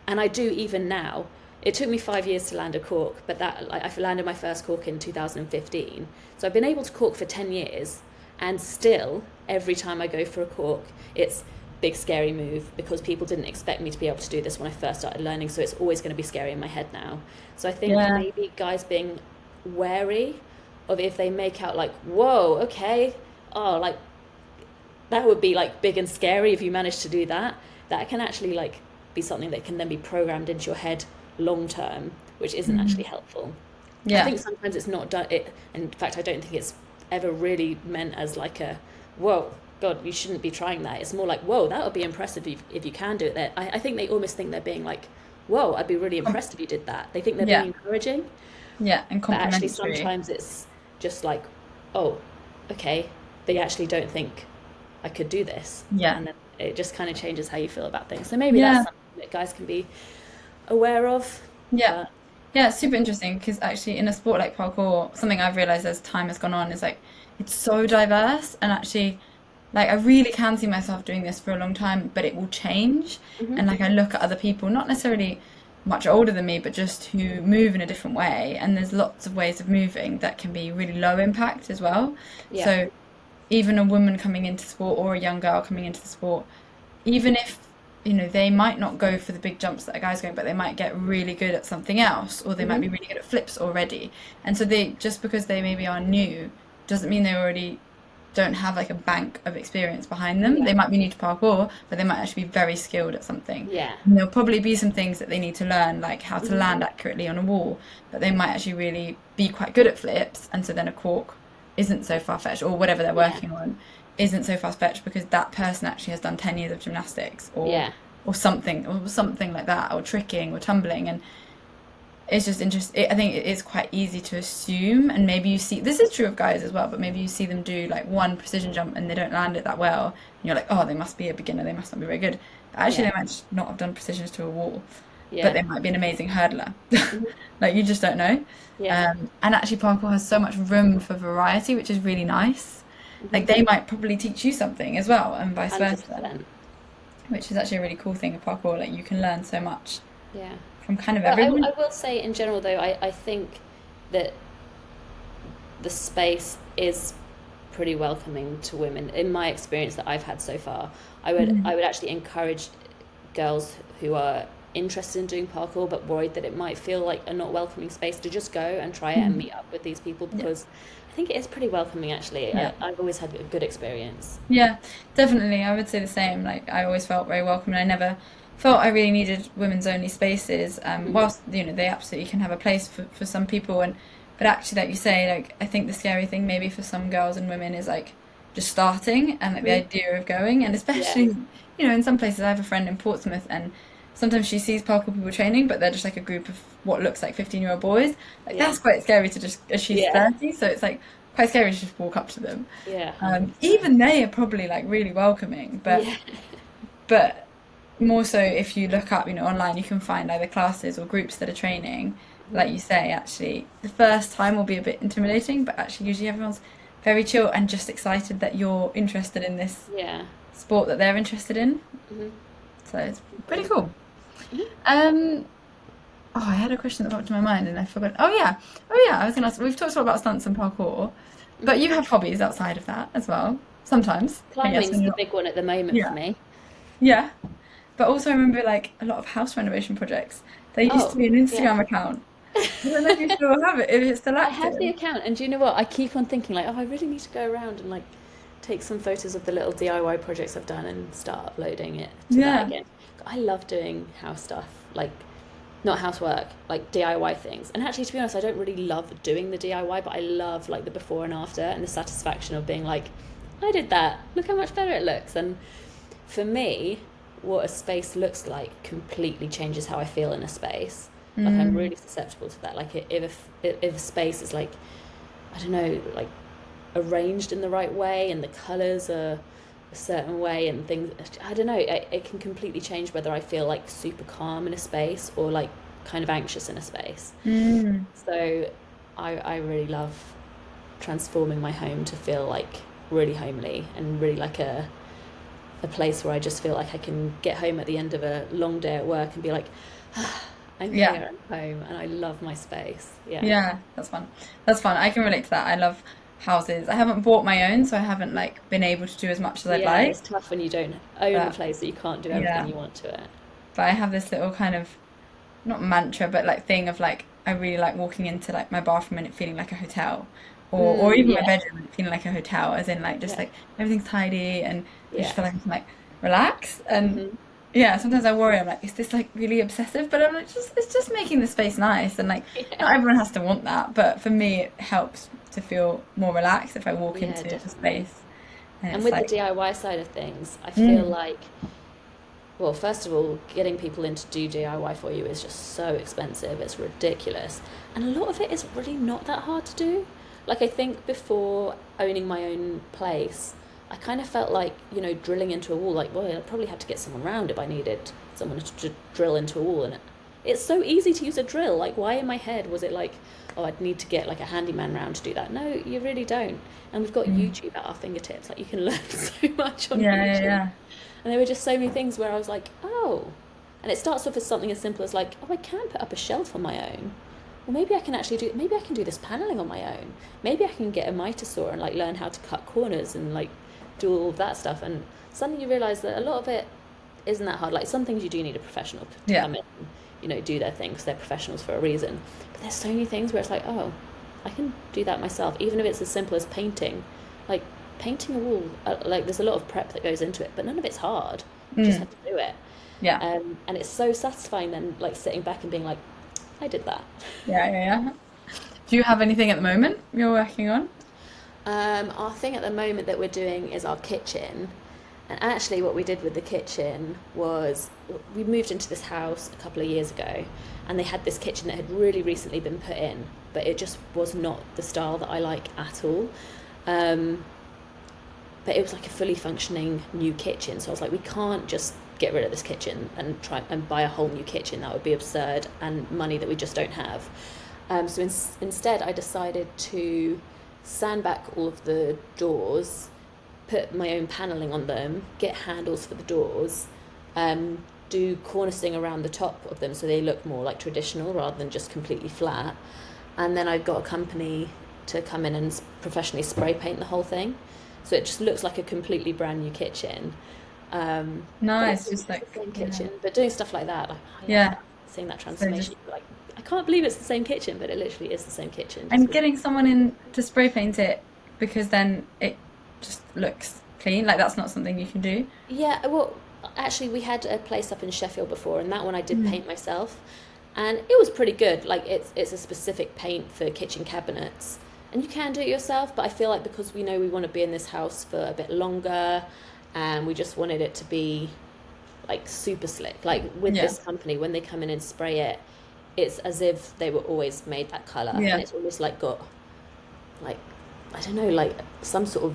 And I do even now. It took me 5 years to land a cork, but that like, I landed my first cork in 2015. So I've been able to cork for 10 years, and still, every time I go for a cork, it's big scary move because people didn't expect me to be able to do this when I first started learning. So it's always going to be scary in my head now. So I think Yeah. maybe guys being wary of if they make out like, whoa, okay, oh, like that would be like big and scary if you manage to do that. That can actually like be something that can then be programmed into your head long term, which isn't Mhm. actually helpful. I Yeah. think sometimes it's not done it. In fact, I don't think it's ever really meant as like a, whoa, God, you shouldn't be trying that. It's more like, whoa, that would be impressive if you can do it. There, I think they almost think they're being like, whoa, I'd be really Com- impressed if you did that. They think they're being Yeah. encouraging, Yeah. And but actually complimentary. sometimes it's just like, oh, okay, they actually don't think I could do this, Yeah. and then it just kind of changes how you feel about things. So maybe that's Yeah. something that guys can be aware of, Yeah. but Yeah, it's yeah. super interesting because actually in a sport like parkour, something I've realized as time has gone on is like it's so diverse and actually like I really can see myself doing this for a long time, but it will change. Hmm. And like I look at other people, not necessarily much older than me, but just who move in a different way. And there's lots of ways of moving that can be really low impact as well. Yeah. So even a woman coming into sport or a young girl coming into the sport, even if they might not go for the big jumps that a guy's going, but they might get really good at something else, or they might Hmm. be really good at flips already. And so they just because they maybe are new doesn't mean they already don't have like a bank of experience behind them. Yeah. They might be new to parkour, but they might actually be very skilled at something. Yeah. And there'll probably be some things that they need to learn, like how to Hmm. land accurately on a wall, but they might actually really be quite good at flips, and so then a cork isn't so far-fetched, or whatever they're Yeah. working on isn't so far-fetched because that person actually has done 10 years of gymnastics Yeah. or something like that, or tricking or tumbling. And it's just interesting. I think it is quite easy to assume, and maybe you see this is true of guys as well, but maybe you see them do like one precision jump and they don't land it that well, and you're like, oh, they must be a beginner, they must not be very good. But actually, Yeah. they might just not have done precisions to a wall, but Yeah. they might be an amazing hurdler. Hmm. Like you just don't know. Yeah. And actually, parkour has so much room for variety, which is really nice. Hmm. Like they might probably teach you something as well, and vice versa, 100%. which is actually a really cool thing of parkour. Like you can learn so much Yeah. from kind of But everyone. I will say in general though, I think that the space is pretty welcoming to women. In my experience that I've had so far, Mm. I would actually encourage girls who are interested in doing parkour but worried that it might feel like a not welcoming space to just go and try it and Mm. meet up with these people Yeah, because I think it is pretty welcoming actually. yeah, I've always had a good experience. yeah. Definitely, I would say the same. Like I always felt very welcome, and I never felt I really needed women's only spaces. Hmm. Whilst they absolutely can have a place for some people, and but actually, like you say, like I think the scary thing maybe for some girls and women is like just starting and like the Hmm. idea of going, and Yeah. especially in some places. I have a friend in Portsmouth, and sometimes she sees parkour people training, but they're just like a group of what looks like 15-year-old boys. Like Yeah. that's quite scary to just, as she's Yeah. 30, so it's like quite scary to just walk up to them. Yeah. 100%. Even they are probably like really welcoming, Yeah. but more so if you look up, online, you can find either classes or groups that are training. Hmm. Like you say, actually, the first time will be a bit intimidating, but actually, usually everyone's very chill and just excited that you're interested in this Yeah. sport that they're interested in. Hmm. So it's pretty cool. Hmm. Um, oh, I had a question that popped to my mind and I forgot. Oh yeah. I was gonna ask. We've talked a lot about stunts and parkour, but Hmm. you have hobbies outside of that as well. Sometimes, I guess, when Climbing's you're the not. big one at the moment for Yeah, me. yeah. But also, I remember like a lot of house renovation projects. There used to Oh, be an yeah. Instagram account. I don't know if you still have it. If it's still I have the active. account, and do you know what? I keep on thinking like, oh, I really need to go around and like take some photos of the little DIY projects I've done and start uploading it to that Yeah. again. I love doing house stuff, like not housework, like DIY things. And actually, to be honest, I don't really love doing the DIY, but I love like the before and after and the satisfaction of being like, I did that. Look how much better it looks. And for me, what a space looks like completely changes how I feel in a space. Like I'm Mm, really susceptible to that. Like if a space is like, I don't know, like arranged in the right way and the colors are a certain way and things, I don't know, it can completely change whether I feel like super calm in a space or like kind of anxious in a space. mm. So I really love transforming my home to feel like really homely and really like a place where I just feel like I can get home at the end of a long day at work and be like, ah, I'm Yeah. here, I'm home, and I love my space. Yeah. Yeah, that's fun. That's fun. I can relate to that. I love houses. I haven't bought my own, so I haven't like been able to do as much as I'd Yeah, like. it's tough when you don't own the But place that you can't do everything yeah, you want to it. but I have this little kind of not mantra, but like thing of like I really like walking into like my bathroom and it feeling like a hotel, or even my Yeah, bedroom and it feeling like a hotel, as in like just yeah, like everything's tidy and I just yeah. feel like I can like relax. And Hmm. yeah, sometimes I worry. I'm like, is this like really obsessive? But I'm like, just it's just making the space nice, and like Yeah, not everyone has to want that, but for me it helps to feel more relaxed if I walk yeah, into a definitely. space and And it's with the like, DIY side of things, I feel mm, like, well, first of all, getting people in to do DIY for you is just so expensive. It's ridiculous. And a lot of it is really not that hard to do. Like, I think before owning my own place, I kind of felt like, drilling into a wall, like, well, I'd probably have to get someone round if I needed someone to drill into a wall. And it's so easy to use a drill. Like, why in my head was it like, oh, I'd need to get like a handyman round to do that? No, you really don't. And we've got mm, YouTube at our fingertips. Like, you can learn so much on yeah, yeah, YouTube. yeah, And there were just so many things where I was like, oh. And it starts off as something as simple as like, oh, I can put up a shelf on my own. Well, maybe I can do this paneling on my own. Maybe I can get a miter saw and like learn how to cut corners and like do all of that stuff. And suddenly you realize that a lot of it isn't that hard. Like some things you do need a professional to yeah, come in and, do their thing because they're professionals for a reason. But there's so many things where it's like, oh, I can do that myself, even if it's as simple as painting. Like painting a wall, like there's a lot of prep that goes into it, but none of it's hard. You just mm, have to do it. yeah, And it's so satisfying then, like sitting back and being like, I did that. yeah, yeah, yeah. Do you have anything at the moment you're working on? Our thing at the moment that we're doing is our kitchen. And actually, what we did with the kitchen was we moved into this house a couple of years ago, and they had this kitchen that had really recently been put in, but it just was not the style that I like at all. Um, but it was like a fully functioning new kitchen. So I was like, we can't just get rid of this kitchen and try and buy a whole new kitchen. That would be absurd and money that we just don't have. Instead, I decided to sand back all of the doors, put my own paneling on them, get handles for the doors, do cornicing around the top of them so they look more like traditional rather than just completely flat. And then I got a company to come in and professionally spray paint the whole thing. So it just looks like a completely brand new kitchen. But Nice, it's just the like same yeah, kitchen. But doing stuff like that, like, I love yeah. that. Seeing that So just transformation. Like, I can't believe it's the same kitchen, but it literally is the same kitchen. Just and with, getting someone in to spray paint it because then it just looks clean. Like that's not something you can do. yeah, well, actually, we had a place up in Sheffield before, and that one I did Mm. paint myself, and it was pretty good. Like it's a specific paint for kitchen cabinets, and you can do it yourself. But I feel like because we know we want to be in this house for a bit longer, and we just wanted it to be like super slick. Like with Yeah, this company, when they come in and spray it, it's as if they were always made that color, and yeah, it's almost like got like I don't know, like some sort of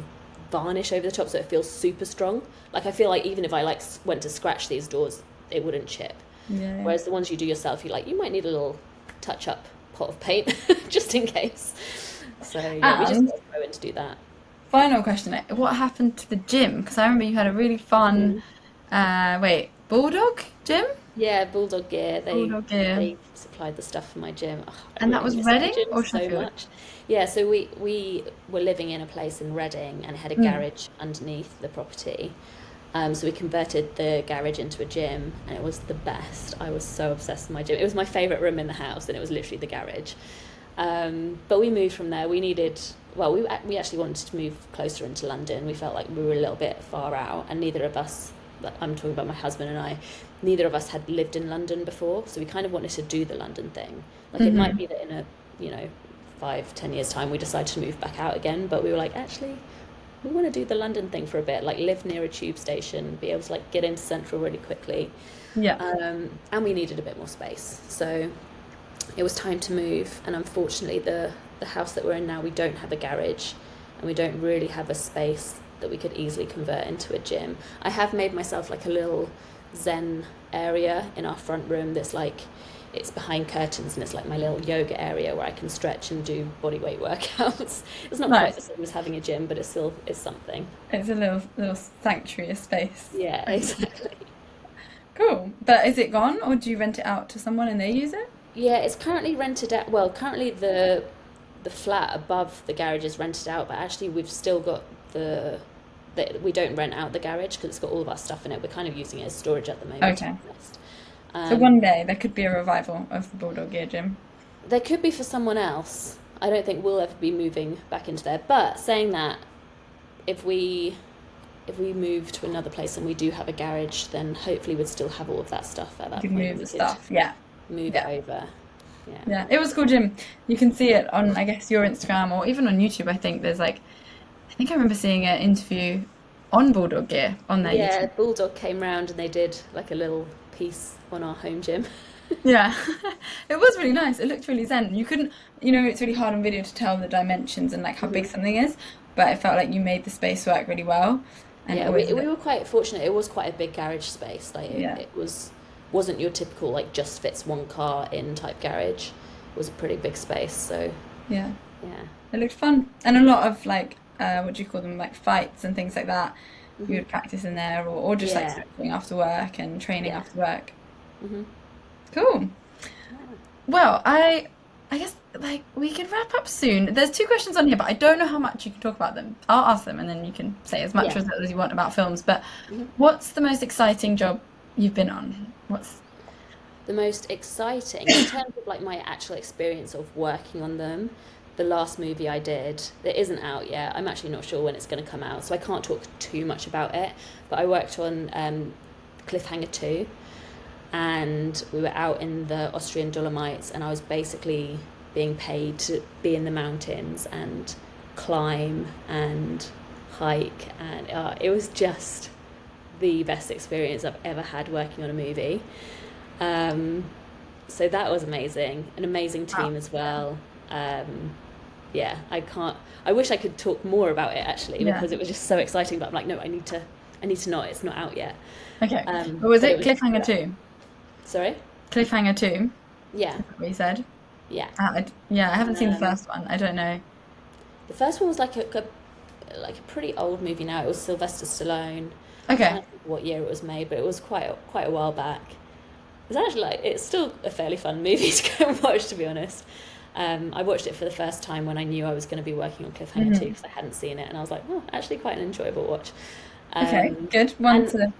varnish over the top, so it feels super strong. Like I feel like even if I like went to scratch these doors, it wouldn't chip. yeah, yeah. Whereas the ones you do yourself, you might need a little touch up pot of paint just in case. So yeah, we just And got to go in to do that. final question. What happened to the gym? Because I remember you had a really fun, Mhm. Bulldog gym? Yeah, Bulldog Gear. They Bulldog gear. they supplied the stuff for my gym. Oh, I And that really was miss my Reading gym or so Sheffield? much. Yeah, so we were living in a place in Reading and it had a Mm. garage underneath the property. So we converted the garage into a gym, and it was the best. I was so obsessed with my gym. It was my favorite room in the house, and it was literally the garage. But we moved from there. We needed, well, we actually wanted to move closer into London. We felt like we were a little bit far out, and neither of us, like, I'm talking about my husband and I, neither of us had lived in London before, so we kind of wanted to do the London thing. Like, it might Hmm. be that in a, you know, 5, 10 years time we decide to move back out again, but we were like, actually, we want to do the London thing for a bit, like live near a tube station, be able to like get into Central really quickly, Yeah. and we needed a bit more space. So it was time to move, and unfortunately, the house that we're in now, we don't have a garage, and we don't really have a space that we could easily convert into a gym. I have made myself like a little Zen area in our front room that's like it's behind curtains and it's like my little yoga area where I can stretch and do body weight workouts. It's not quite the Nice. same as having a gym, but it still is something. It's a little sanctuary of space. Yeah, exactly. Cool. But is it gone, or do you rent it out to someone and they use it? Yeah, it's currently rented out. Well, currently the flat above the garage is rented out, but actually we've still got the we don't rent out the garage because it's got all of our stuff in it. We're kind of using it as storage at the moment, to be Okay. honest. So one Um, day there could be a revival of the Bulldog Gear Gym. there could be for someone else. I don't think we'll ever be moving back into there. But saying that, if we if we move to another place and we do have a garage, then hopefully we'd still have all of that stuff at You that can point, and move we the could stuff. Yeah. move it Yeah. over. Yeah. Yeah. It was a cool gym. You can see it on, I guess, your Instagram or even on YouTube. I think there's like, I think I remember seeing an interview on Bulldog Gear on their Yeah, YouTube. Bulldog came round and they did like a little piece on our home gym. Yeah. It was really nice. It looked really zen. You couldn't, it's really hard on video to tell the dimensions and like how big Mhm. something is, but I felt like you made the space work really well. And it Yeah, always we looked, were quite fortunate. It was quite a big garage space. Like yeah. it wasn't your typical like just fits one car in type garage. It was a pretty big space. So Yeah. yeah. It looked fun. And a lot of like, what do you call them? Like fights and things like that. You Hmm. would practice in there or just like Yeah. stretching after work and training Yeah. after work. Hmm. Cool. Yeah. Well, I guess like we could wrap up soon. There's two questions on here, but I don't know how much you can talk about them. I'll ask them and then you can say as much Yeah. as you want about films. But Mhm. what's the most exciting job you've been on? What's The most exciting in terms of like my actual experience of working on them. The last movie I did that isn't out yet. I'm actually not sure when it's going to come out, so I can't talk too much about it. But I worked on Cliffhanger 2, and we were out in the Austrian Dolomites, and I was basically being paid to be in the mountains and climb and hike, and it was just the best experience I've ever had working on a movie. Um, so that was amazing, an amazing wow. team as well. Um, yeah, I can't. I wish I could talk more about it actually Yeah. because it was just so exciting. But I'm like, no, I need to not. It's not out yet. Okay. But was But it it was just Cliffhanger yeah. 2? Sorry. Cliffhanger 2, Yeah, is that what you said? yeah. Yeah, I haven't seen the Um, first one. I don't know. the first one was like like a pretty old movie now. It was Sylvester Stallone. I'm Okay. trying to think what year it was made, but it was quite a while back. It's actually like it's still a fairly fun movie to go and watch, to be honest. I watched it for the first time when I knew I was going to be working on Cliffhanger 2 Hmm. because I hadn't seen it, and I was like, oh, actually quite an enjoyable watch. Okay, Um, good. One and to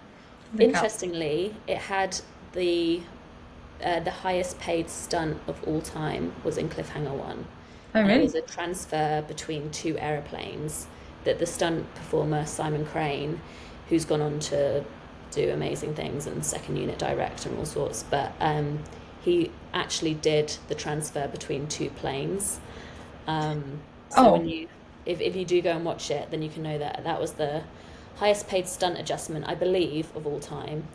look up. interestingly, it had the highest paid stunt of all time was in Cliffhanger 1, Oh, and it really? was a transfer between two aeroplanes that the stunt performer Simon Crane, who's gone on to do amazing things and second unit direct and all sorts, but he actually did the transfer between two planes. So Oh, when if you do go and watch it, then you can know that that was the highest paid stunt adjustment, I believe, of all time.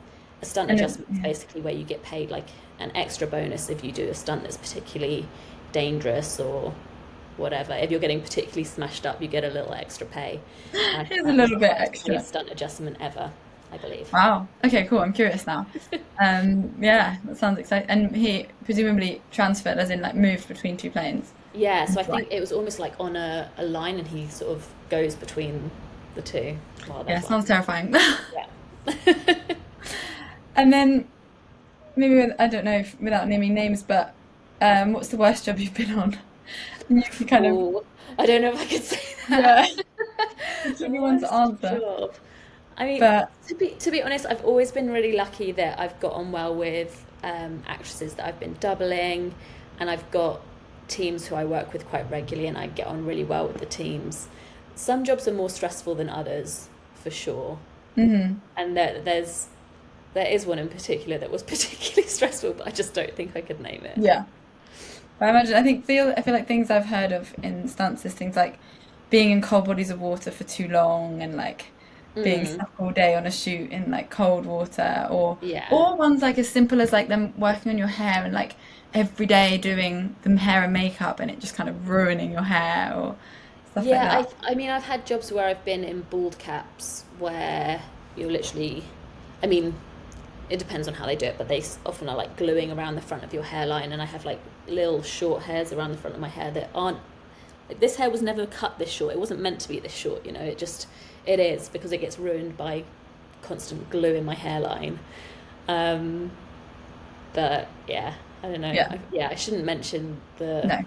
A stunt and it, adjustment is yeah. basically where you get paid like an extra bonus if you do a stunt that's particularly dangerous or whatever. If you're getting particularly smashed up, you get a little extra pay. And I think Here's a that was little the bit highest paid extra. stunt adjustment ever, I believe. Wow. Okay, cool. I'm curious now. Yeah, that sounds exciting. And he presumably transferred, as in like moved between two planes. Yeah, so I It's like, think it was almost like on a line, and he sort of goes between the two while they're yeah, flying. sounds terrifying. Yeah. And then maybe I don't know if, without naming names, but what's the worst job you've been on? And you can kind of, Oh, I don't know if I could say that. yeah, the The tricky one to worst answer. job. I mean, But to be honest, I've always been really lucky that I've got on well with actresses that I've been doubling, and I've got teams who I work with quite regularly, and I get on really well with the teams. Some jobs are more stressful than others, for sure. mhm, And there is one in particular that was particularly stressful, but I just don't think I could name it. yeah. I feel like things I've heard of in stunts is things like being in cold bodies of water for too long and like being Mm, stuck all day on a shoot in like cold water yeah. or ones like as simple as like them working on your hair and like every day doing the hair and makeup and it just kind of ruining your hair or stuff like Yeah, that. I mean, I've had jobs where I've been in bald caps where you're literally, I mean, it depends on how they do it, but they often are like gluing around the front of your hairline, and I have like little short hairs around the front of my hair that aren't, like, this hair was never cut this short. It wasn't meant to be this short, it is because it gets ruined by constant glue in my hairline. Um, but yeah, I don't know. Yeah. Yeah, I shouldn't mention the No.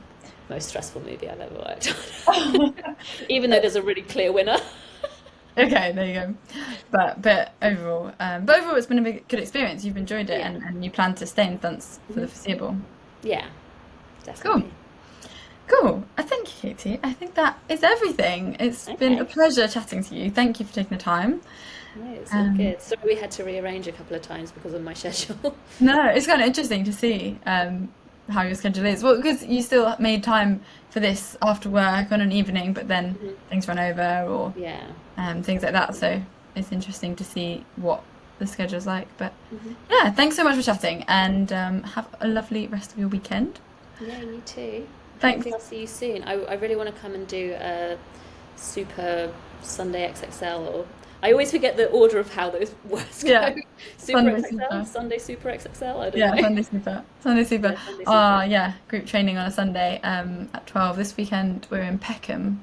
most stressful movie I've ever worked on, even though there's a really clear winner. Okay, there you go. But overall, it's been a good experience. You've enjoyed it, Yeah. and you plan to stay in stunts for the Hmm. foreseeable. Yeah, Cool, definitely. cool. I thank you, Katie. I think that is everything. It's been a Okay. pleasure chatting to you. Thank you for taking the time. No, it's all Um, good. Sorry we had to rearrange a couple of times because of my schedule. no, it's kind of interesting to see how your schedule is. Well, because you still made time for this after work on an evening, but then Mhm. things run over or Yeah. things like that. So it's interesting to see what the schedule's like. But Hmm. yeah, thanks so much for chatting and have a lovely rest of your weekend. Yeah, you too. Thanks. Hopefully I'll see you soon. I really want to come and do a super Sunday XXL, or I always forget the order of how those words Yeah, go. Super Sunday XXL, super. Sunday Super XXL, I don't Yeah, know. Sunday super. Sunday super. Yeah, Sunday Super. Yeah, group training on a Sunday at 12. This weekend we're in Peckham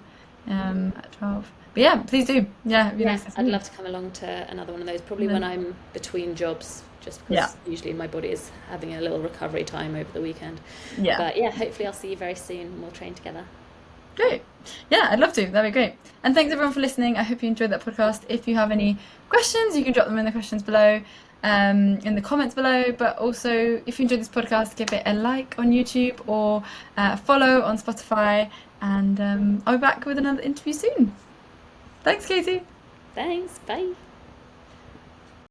Mhm. at 12. But yeah, please do. Yeah, it'd be Yeah, nice to see I'd you. love to come along to another one of those, probably And when then, I'm between jobs, just yeah, because usually my body is having a little recovery time over the weekend. yeah. But yeah, hopefully I'll see you very soon and we'll train together. Great. Yeah, I'd love to. That'd be great. And thanks everyone for listening. I hope you enjoyed that podcast. If you have any questions, you can drop them in the questions below, in the comments below. But also, if you enjoyed this podcast, give it a like on YouTube or follow on Spotify. And I'll be back with another interview soon. Thanks, Katie. Thanks, bye.